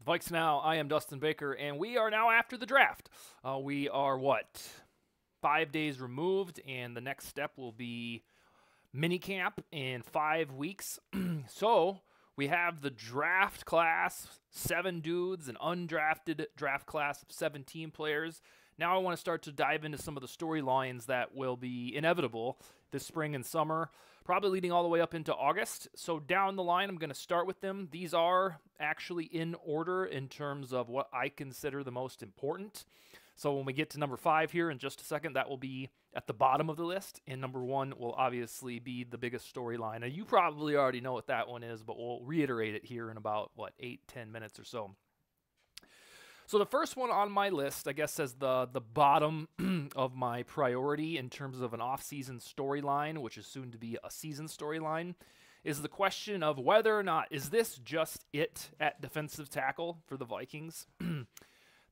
VikesNow, I am Dustin Baker, and we are now after the draft. We are, 5 days removed, and the next step will be minicamp in 5 weeks. So we have the draft class, 7 dudes, an undrafted draft class of 17 players. Now I want to start to dive into some of the storylines that will be inevitable this spring and summer, probably leading all the way up into August. So down the line, I'm going to start with them. These are actually in order in terms of what I consider the most important. So when we get to number 5 here in just a second, that will be at the bottom of the list. And number 1 will obviously be the biggest storyline. Now, you probably already know what that one is, but we'll reiterate it here in about, 8-10 minutes or so. So the first one on my list, I guess, as the bottom of my priority in terms of an off-season storyline, which is soon to be a season storyline, is the question of whether or not, is this just it at defensive tackle for the Vikings?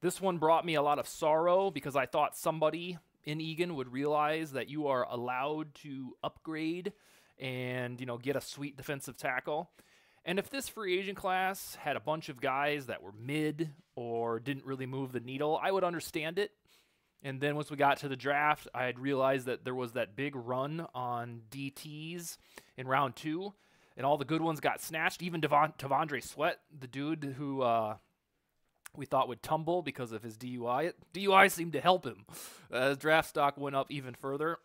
This one brought me a lot of sorrow because I thought somebody in Egan would realize that you are allowed to upgrade and, get a sweet defensive tackle. And if this free agent class had a bunch of guys that were mid or didn't really move the needle, I would understand it. And then once we got to the draft, I had realized that there was that big run on DTs in round 2, and all the good ones got snatched. Even Tavondre Sweat, the dude who we thought would tumble because of his DUI. DUI seemed to help him. His draft stock went up even further.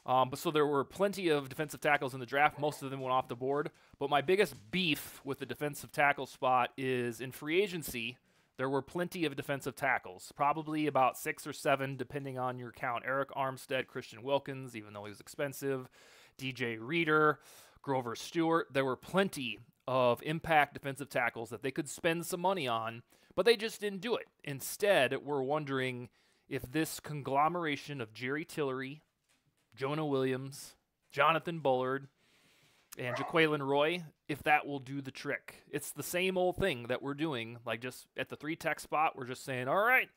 But so there were plenty of defensive tackles in the draft. Most of them went off the board. But my biggest beef with the defensive tackle spot is in free agency, there were plenty of defensive tackles, probably about 6 or 7, depending on your count. Eric Armstead, Christian Wilkins, even though he was expensive, DJ Reader, Grover Stewart. There were plenty of impact defensive tackles that they could spend some money on, but they just didn't do it. Instead, we're wondering if this conglomeration of Jerry Tillery, Jonah Williams, Jonathan Bullard, and Jaquelin Roy, if that will do the trick. It's the same old thing that we're doing, like just at the 3-tech spot, we're just saying, all right,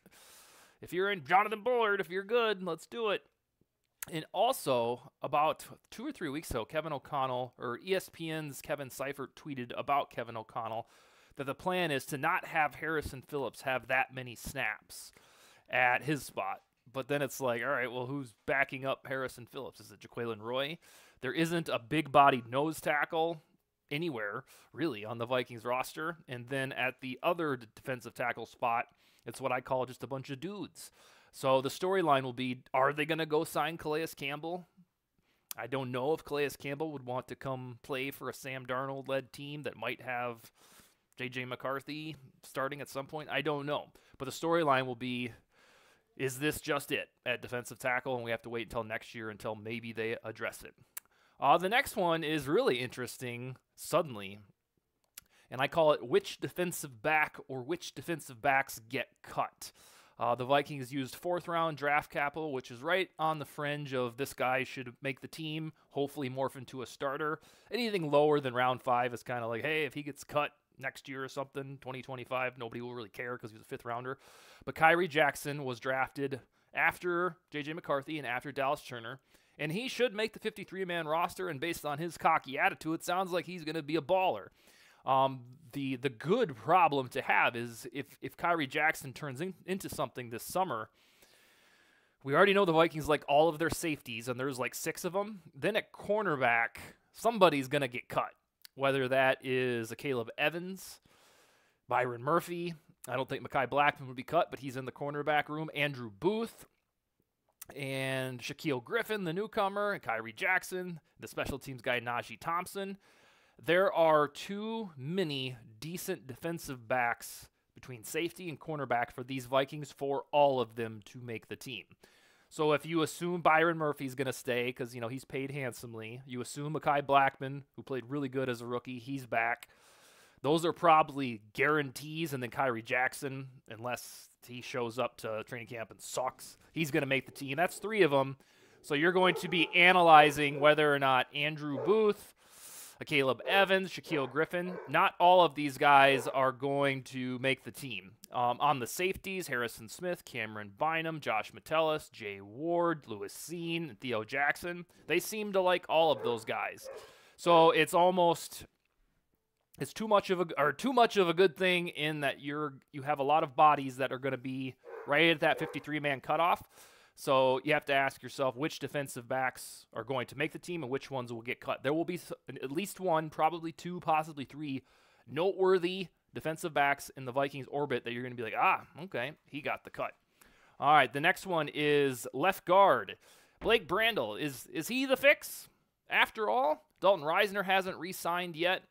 if you're in Jonathan Bullard, if you're good, let's do it. And also, about 2 or 3 weeks ago, Kevin O'Connell, or ESPN's Kevin Seifert, tweeted about Kevin O'Connell that the plan is to not have Harrison Phillips have that many snaps at his spot. But then it's like, all right, well, who's backing up Harrison Phillips? Is it Jaquelin Roy? There isn't a big-bodied nose tackle anywhere, really, on the Vikings roster. And then at the other defensive tackle spot, it's what I call just a bunch of dudes. So the storyline will be, are they going to go sign Calais Campbell? I don't know if Calais Campbell would want to come play for a Sam Darnold-led team that might have J.J. McCarthy starting at some point. I don't know. But the storyline will be, is this just it at defensive tackle? And we have to wait until next year until maybe they address it. The next one is really interesting suddenly, and I call it which defensive back or which defensive backs get cut. The Vikings used 4th-round draft capital, which is right on the fringe of this guy should make the team, hopefully morph into a starter. Anything lower than round 5 is kind of like, hey, if he gets cut next year or something, 2025, nobody will really care because he was a 5th-rounder. But Kyrie Jackson was drafted after J.J. McCarthy and after Dallas Turner, and he should make the 53-man roster, and based on his cocky attitude, it sounds like he's going to be a baller. The good problem to have is if Kyrie Jackson turns into something this summer, we already know the Vikings like all of their safeties, and there's like 6 of them. Then at cornerback, somebody's going to get cut, whether that is a Caleb Evans, Byron Murphy. I don't think Mekhi Blackman would be cut, but he's in the cornerback room. Andrew Booth and Shaquille Griffin, the newcomer, and Kyrie Jackson, the special teams guy Najee Thompson. There are too many decent defensive backs between safety and cornerback for these Vikings for all of them to make the team. So if you assume Byron Murphy's going to stay because, he's paid handsomely, you assume Mekhi Blackman, who played really good as a rookie, he's back. Those are probably guarantees, and then Kyrie Jackson, unless he shows up to training camp and sucks, he's going to make the team. That's 3 of them. So you're going to be analyzing whether or not Andrew Booth, Caleb Evans, Shaquille Griffin, not all of these guys are going to make the team. On the safeties, Harrison Smith, Cameron Bynum, Josh Metellus, Jay Ward, Lewis Seen, and Theo Jackson. They seem to like all of those guys. So it's almost is too much of a good thing in that you have a lot of bodies that are going to be right at that 53-man cutoff. So you have to ask yourself which defensive backs are going to make the team and which ones will get cut. There will be at least one, probably two, possibly three noteworthy defensive backs in the Vikings orbit that you're going to be like, okay, he got the cut. All right, the next one is left guard. Blake Brandel, is he the fix? After all, Dalton Risner hasn't re-signed yet.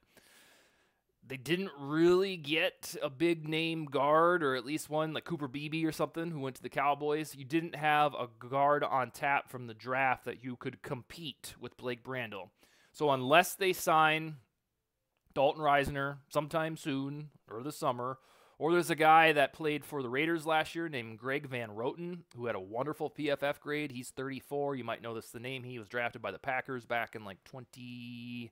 They didn't really get a big name guard, or at least one like Cooper Beebe or something who went to the Cowboys. You didn't have a guard on tap from the draft that you could compete with Blake Brandel. So unless they sign Dalton Risner sometime soon or this summer, or there's a guy that played for the Raiders last year named Greg Van Roten, who had a wonderful PFF grade. He's 34. You might know the name. He was drafted by the Packers back in like 20...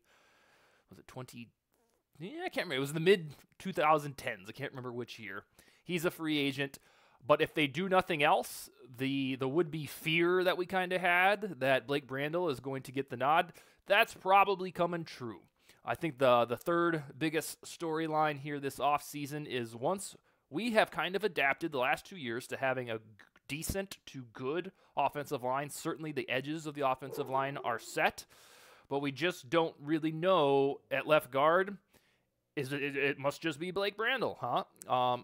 Yeah, I can't remember. It was the mid-2010s. I can't remember which year. He's a free agent. But if they do nothing else, the would-be fear that we kind of had that Blake Brandel is going to get the nod, that's probably coming true. I think the third biggest storyline here this offseason is once we have kind of adapted the last 2 years to having a decent to good offensive line, certainly the edges of the offensive line are set, but we just don't really know at left guard. It must just be Blake Brandel, huh?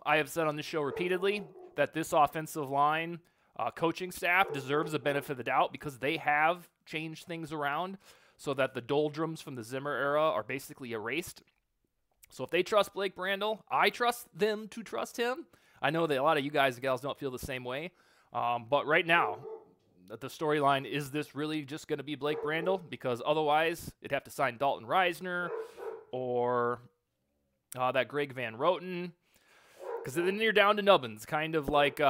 I have said on this show repeatedly that this offensive line coaching staff deserves a benefit of the doubt because they have changed things around so that the doldrums from the Zimmer era are basically erased. So if they trust Blake Brandel, I trust them to trust him. I know that a lot of you guys and gals don't feel the same way. But right now, the storyline, is this really just going to be Blake Brandel? Because otherwise, it'd have to sign Dalton Risner or that Greg Van Roten. Because then you're down to nubbins, kind of like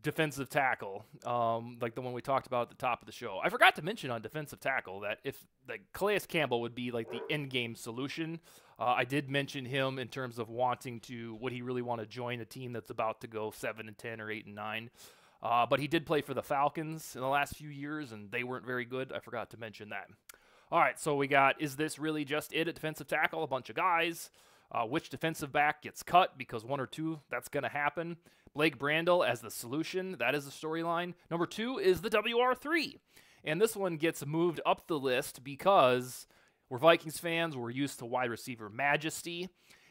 defensive tackle, like the one we talked about at the top of the show. I forgot to mention on defensive tackle that if Calais Campbell would be like the end-game solution. I did mention him in terms of would he really want to join a team that's about to go 7-10 or 8-9. But he did play for the Falcons in the last few years, and they weren't very good. I forgot to mention that. All right, so we got, is this really just it at defensive tackle? A bunch of guys. Which defensive back gets cut? Because one or two, that's going to happen. Blake Brandel as the solution. That is the storyline. Number 2 is the WR3. And this one gets moved up the list because we're Vikings fans. We're used to wide receiver majesty.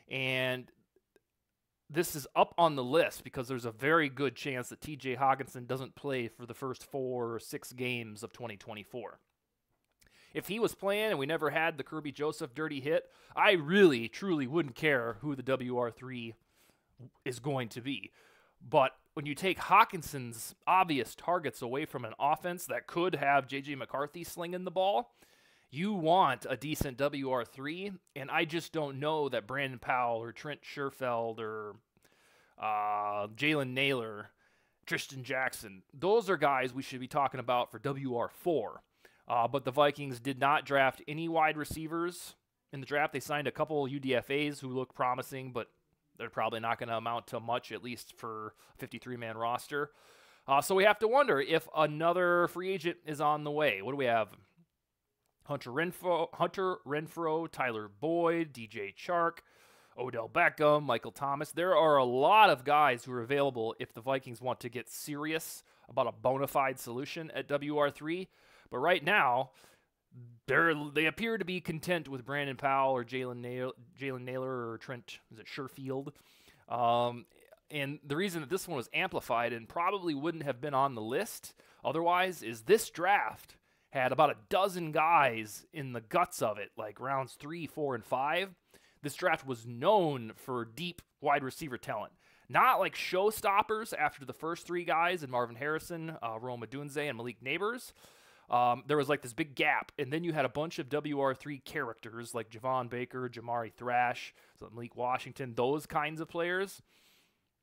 And this is up on the list because there's a very good chance that TJ Hawkinson doesn't play for the first 4 or 6 games of 2024. If he was playing and we never had the Kirby Joseph dirty hit, I really, truly wouldn't care who the WR3 is going to be. But when you take Hawkinson's obvious targets away from an offense that could have J.J. McCarthy slinging the ball, you want a decent WR3, and I just don't know that Brandon Powell or Trent Sherfeld or Jalen Naylor, Tristan Jackson, those are guys we should be talking about for WR4. But the Vikings did not draft any wide receivers in the draft. They signed a couple UDFAs who look promising, but they're probably not going to amount to much, at least for a 53-man roster. So we have to wonder if another free agent is on the way. What do we have? Hunter Renfrow, Tyler Boyd, DJ Chark, Odell Beckham, Michael Thomas. There are a lot of guys who are available if the Vikings want to get serious about a bona fide solution at WR3. But right now, they appear to be content with Brandon Powell or Jalen Naylor or Trent, Sherfield. And the reason that this one was amplified and probably wouldn't have been on the list otherwise is this draft had about a dozen guys in the guts of it, like rounds 3, 4, and 5. This draft was known for deep wide receiver talent. Not like showstoppers after the first 3 guys in Marvin Harrison, Rome Odunze, and Malik Neighbors. There was like this big gap, and then you had a bunch of WR3 characters like Javon Baker, Jamari Thrash, Malik Washington, those kinds of players.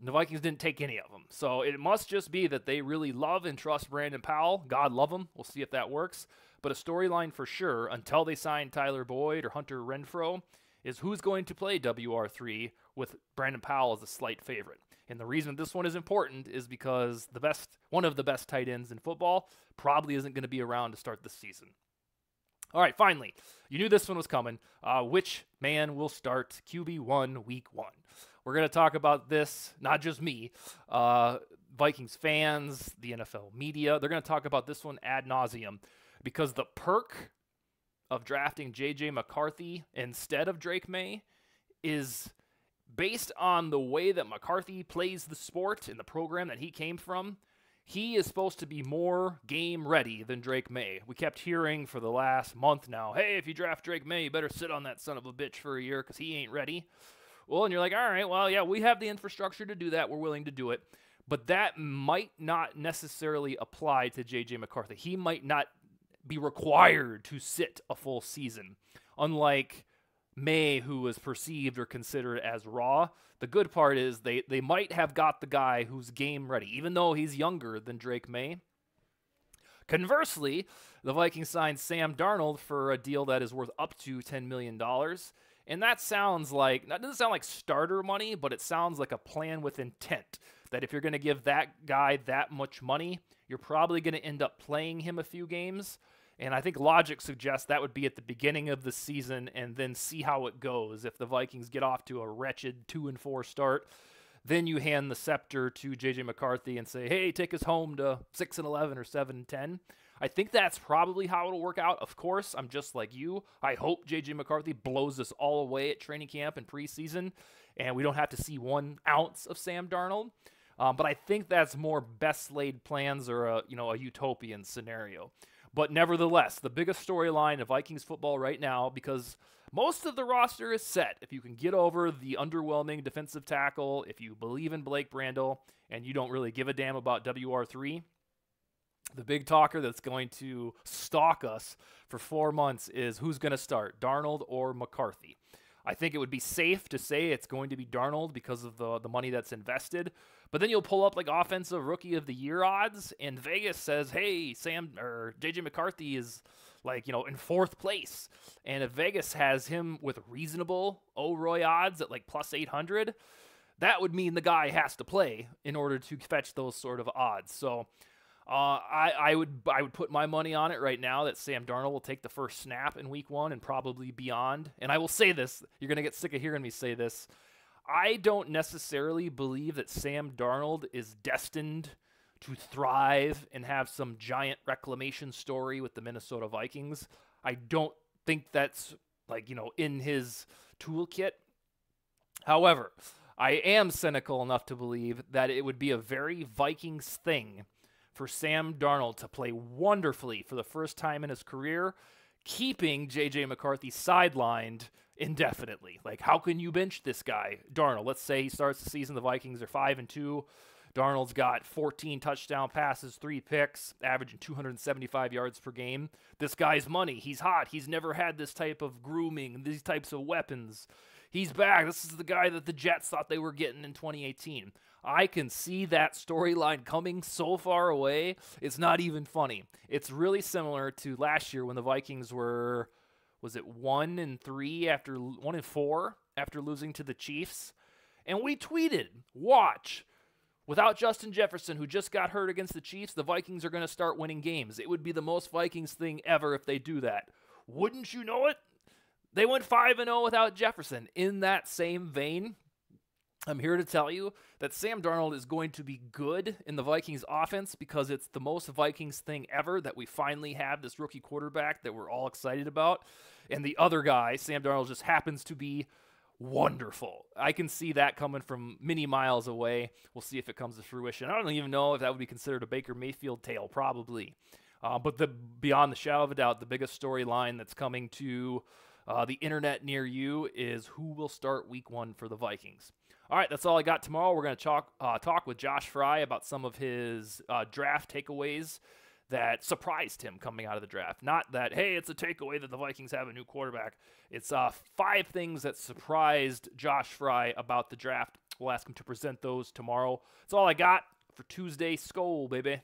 And the Vikings didn't take any of them. So it must just be that they really love and trust Brandon Powell. God love him. We'll see if that works. But a storyline for sure, until they sign Tyler Boyd or Hunter Renfrow, is who's going to play WR3 with Brandon Powell as a slight favorite. And the reason this one is important is because one of the best tight ends in football probably isn't going to be around to start this season. All right, finally, you knew this one was coming. Which man will start QB1 week 1? We're going to talk about this, not just me, Vikings fans, the NFL media. They're going to talk about this one ad nauseum because the perk of drafting J.J. McCarthy instead of Drake May is based on the way that McCarthy plays the sport and the program that he came from. He is supposed to be more game ready than Drake May. We kept hearing for the last month now, hey, if you draft Drake May, you better sit on that son of a bitch for a year because he ain't ready. Well, and you're like, all right, well, yeah, we have the infrastructure to do that. We're willing to do it. But that might not necessarily apply to J.J. McCarthy. He might not be required to sit a full season, unlike May, who was perceived or considered as raw. The good part is they might have got the guy who's game ready, even though he's younger than Drake May. Conversely, the Vikings signed Sam Darnold for a deal that is worth up to $10 million. And that doesn't sound like starter money, but it sounds like a plan with intent. That if you're going to give that guy that much money, you're probably going to end up playing him a few games. And I think logic suggests that would be at the beginning of the season and then see how it goes. If the Vikings get off to a wretched 2-4 start, then you hand the scepter to J.J. McCarthy and say, hey, take us home to 6-11 or 7-10. I think that's probably how it'll work out. Of course, I'm just like you. I hope J.J. McCarthy blows us all away at training camp and preseason, and we don't have to see 1 ounce of Sam Darnold. But I think that's more best laid plans or a utopian scenario. But nevertheless, the biggest storyline of Vikings football right now, because most of the roster is set. If you can get over the underwhelming defensive tackle, if you believe in Blake Brandel, and you don't really give a damn about WR3, the big talker that's going to stalk us for 4 months is who's going to start, Darnold or McCarthy. I think it would be safe to say it's going to be Darnold because of the money that's invested. But then you'll pull up like offensive rookie of the year odds, and Vegas says, hey, J.J. McCarthy is in 4th place. And if Vegas has him with reasonable O'Roy odds at like plus 800, that would mean the guy has to play in order to fetch those sort of odds. So I would put my money on it right now that Sam Darnold will take the first snap in week 1 and probably beyond. And I will say this, you're going to get sick of hearing me say this. I don't necessarily believe that Sam Darnold is destined to thrive and have some giant reclamation story with the Minnesota Vikings. I don't think that's in his toolkit. However, I am cynical enough to believe that it would be a very Vikings thing for Sam Darnold to play wonderfully for the first time in his career, keeping J.J. McCarthy sidelined indefinitely. How can you bench this guy, Darnold? Let's say he starts the season, the Vikings are 5-2. Darnold's got 14 touchdown passes, 3 picks, averaging 275 yards per game. This guy's money. He's hot. He's never had this type of grooming, these types of weapons. He's back. This is the guy that the Jets thought they were getting in 2018. I can see that storyline coming so far away, it's not even funny. It's really similar to last year when the Vikings were, 1-3 after 1-4 after losing to the Chiefs? And we tweeted, watch, without Justin Jefferson, who just got hurt against the Chiefs, the Vikings are going to start winning games. It would be the most Vikings thing ever if they do that. Wouldn't you know it? They went 5-0 without Jefferson. In that same vein, I'm here to tell you that Sam Darnold is going to be good in the Vikings offense because it's the most Vikings thing ever that we finally have this rookie quarterback that we're all excited about. And the other guy, Sam Darnold, just happens to be wonderful. I can see that coming from many miles away. We'll see if it comes to fruition. I don't even know if that would be considered a Baker Mayfield tale, probably. But beyond the shadow of a doubt, the biggest storyline that's coming to the internet near you is who will start week 1 for the Vikings. All right, that's all I got tomorrow. We're going to talk with Josh Fry about some of his draft takeaways that surprised him coming out of the draft. Not that, hey, it's a takeaway that the Vikings have a new quarterback. It's 5 things that surprised Josh Fry about the draft. We'll ask him to present those tomorrow. That's all I got for Tuesday. Skol, baby.